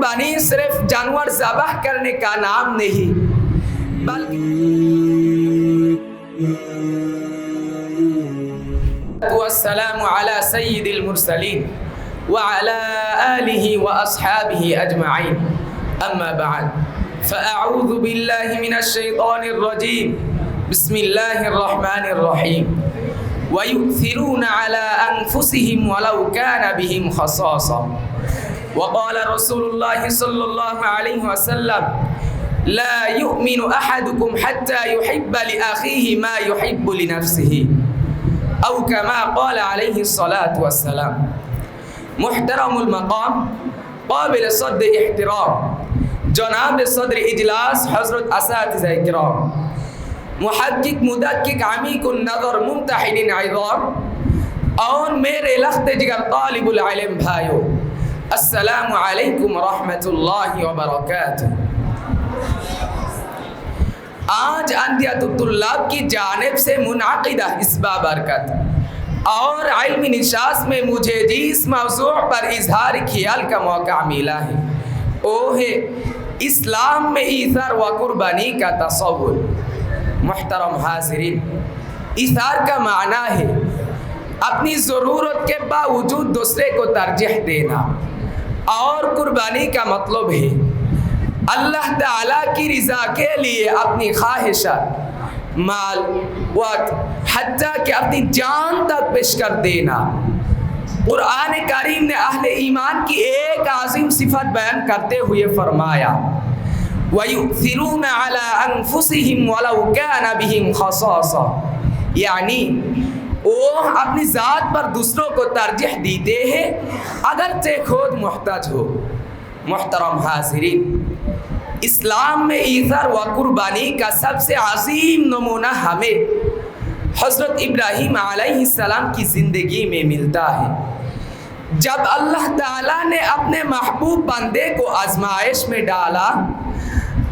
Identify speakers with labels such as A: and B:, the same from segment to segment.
A: कुर्बानी सिर्फ जानवर ज़बह करने का नाम नहीं बल्कि वस्सलामु अला सय्यिदिल मुरसलीन व अला आलिहि व अस्हाबिहि अजमईन अम्मा बाद फ़अऊज़ु बिल्लाहि मिनश शैतानिर रजीम बिस्मिल्लाहिर रहमानिर रहीम व यु'थिरूना अला अनफुसिहिम वलौ काना बिहिम खसासा व क़ाला रसूलुल्लाहि सल्लल्लाहु अलैहि वसल्लम ला यु'मिनु अहदुकुम हत्ता युहिब्बा लिअखीहि मा युहिब्बु लिनफ्सिहि औ कमा क़ाल अलैहि सलातु वस्सलाम। मुहतरमुल मक़ाम क़ाबिल सद्र इहतिराम जनाब सद्र इजलास हज़रत असातिज़ा इकराम मुहक़्क़िक़ मुदक़्क़िक़ अमीक़ुन नज़र मुम्तहिनिन इज़ाम और मेरे लख्त जिगर तालिबुल इल्म भाइयों, अस्सलामु अलैकुम व रहमतुल्लाहि व बरकातुहू। आज अंदियतुत्तुल्लाब की जानिब से मुनाक़िदा इस बाबरकत और इल्मी निशास में मुझे जिस मौज़ू पर इज़हार ख़याल का मौका मिला है वो है इस्लाम में ईथार व कुर्बानी का तसव्वुर। मुहतरम हाज़िरीन, ईथार का माना है अपनी ज़रूरत के बावजूद दूसरे को तरजीह देना और कुर्बानी का मतलब है अल्लाह ताला की रज़ा के लिए अपनी ख्वाहिशात, माल, वक्त, हत्ता कि अपनी जान तक पेश कर देना। कुरान करीम ने अहले ईमान की एक आज़िम सिफत बयान करते हुए फरमाया वयु'थिरूना अला अनफुसिहिम वलौ काना बिहिम खसासा, यानी वो अपनी ज़ात पर दूसरों को तरजीह देते हैं अगरचे खुद मुहताज हो। मुहतरम हाज़िरीन, इस्लाम में ईथर व कुर्बानी का सबसे अजीम नमूना हमें हज़रत इब्राहीम अलैहिस्सलाम की ज़िंदगी में मिलता है। जब अल्लाह ताला ने अपने महबूब बंदे को आजमाइश में डाला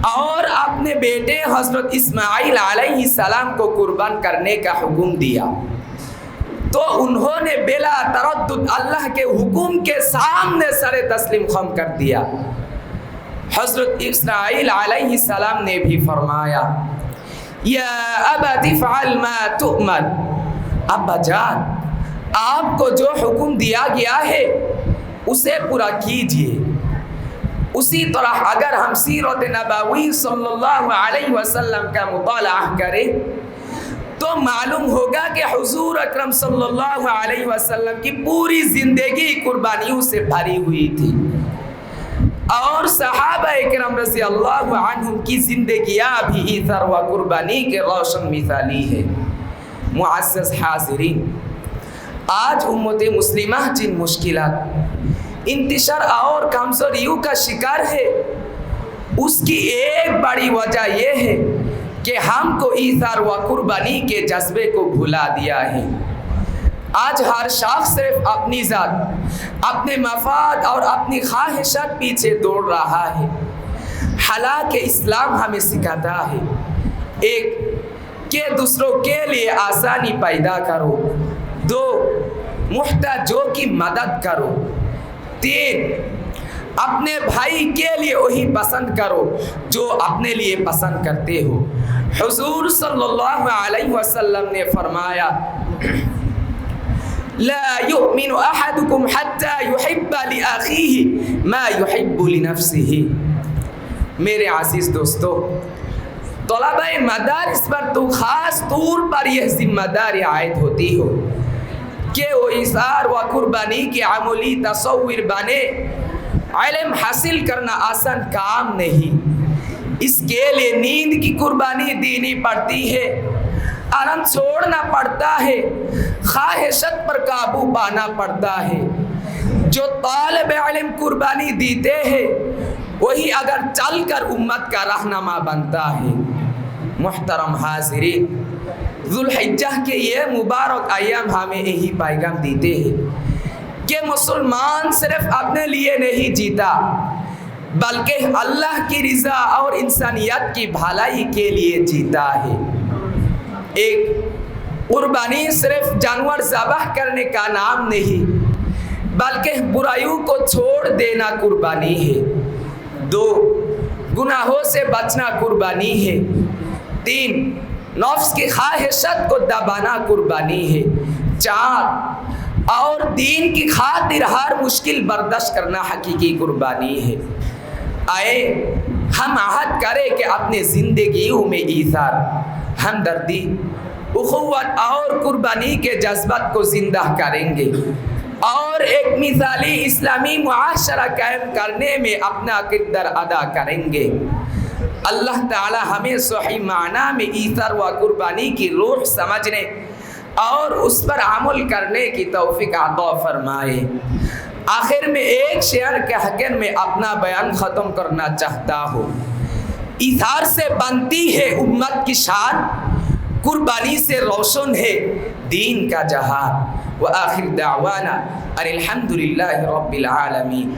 A: और अपने बेटे हज़रत इस्माइल अलैहिस्सलाम को कुर्बान करने का हुक्म दिया तो उन्होंने बिला तरद्दुद अल्लाह के हुक्म के सामने सरे तस्लीम खम कर दिया। हज़रत इस्माइल अलैहिस्सलाम ने भी फरमाया या अबति फ़अल मा तुअमर, अब्बा जान आपको जो हुक्म दिया गया है उसे पूरा कीजिए। उसी तरह अगर हम सीरत नबवी सल्लल्लाहु अलैहि वसल्लम का मुताला करें तो मालूम होगा कि हुजूर अकरम सल्लल्लाहु अलैहि वसल्लम की पूरी ज़िंदगी कुर्बानियों से भरी हुई थी और सहाबा इकराम रज़ियल्लाहु अन्हुम की ज़िंदगियाँ भी ईथर व कुर्बानी के रोशन मिसाली है। मुअज़्ज़ज़ हाज़िरीन, आज उम्मत मुस्लिमा जिन मुश्किलात, इंतशार और कमज़ोरियों का शिकार है उसकी एक बड़ी वजह यह है कि हमको ईथार व कुर्बानी के जज्बे को भुला दिया है। आज हर शख्स सिर्फ अपनी ज़ात, अपने मफाद और अपनी ख्वाहिशात पीछे दौड़ रहा है। हालांकि इस्लाम हमें सिखाता है एक कि दूसरों के लिए आसानी पैदा करो, दो मुहताजों की मदद करो, तीन अपने भाई के लिए वही पसंद करो जो अपने लिए पसंद करते हो। हुजूर सल्लल्लाहु अलैहि वसल्लम ने फरमाया ला युमिनु अहदुकुम हत्ता युहिब्बा लिअखीहि मा युहिब्बु लिनफ्सिहि। मेरे आज़ीज़ दोस्तों, तलबा मदारिस पर तो ख़ास तौर पर यह जिम्मेदारी आयद होती हो कि वो इज़हार व कुर्बानी के अमली तसव्वुर बने। इल्म हासिल करना आसान काम नहीं, इसके लिए नींद की कुर्बानी देनी पड़ती है, आराम छोड़ना पड़ता है, ख्वाहिशत पर काबू पाना पड़ता है। जो तालिब इल्म कुर्बानी देते हैं वही अगर चलकर उम्मत का रहनुमा बनता है। मुहतरम हाज़िरीन, ज़ुल्हिज्जा के ये मुबारक अय्याम हमें यही पैगाम देते हैं कि मुसलमान सिर्फ अपने लिए नहीं जीता बल्कि अल्लाह की रज़ा और इंसानियत की भलाई के लिए जीता है। एक कुर्बानी सिर्फ जानवर ज़बह करने का नाम नहीं बल्कि बुराइयों को छोड़ देना कुर्बानी है। دو گناہوں سے بچنا قربانی ہے، تین نفس کی خواہشات کو دبانا قربانی ہے، چار اور دین کی خاطر ہر مشکل برداشت کرنا حقیقی قربانی ہے۔ آئے ہم عہد کریں کہ اپنے زندگیوں میں ایثار، ہمدردی، اخوت اور قربانی کے جذبات کو زندہ کریں گے اور ایک مثالی اسلامی معاشرہ قائم کرنے میں اپنا کردار ادا کریں گے۔ اللہ تعالی ہمیں صحیح معنی میں ایثار و قربانی کی روح سمجھنے اور اس پر عمل کرنے کی توفیق عطا فرمائے۔ آخر میں ایک شعر کہہ کر میں اپنا بیان ختم کرنا چاہتا ہوں۔ ایثار سے بنتی ہے امت کی شان، قربانی سے روشن ہے دین کا جہان۔ وآخر دعوانا ان الحمد للہ رب العالمین۔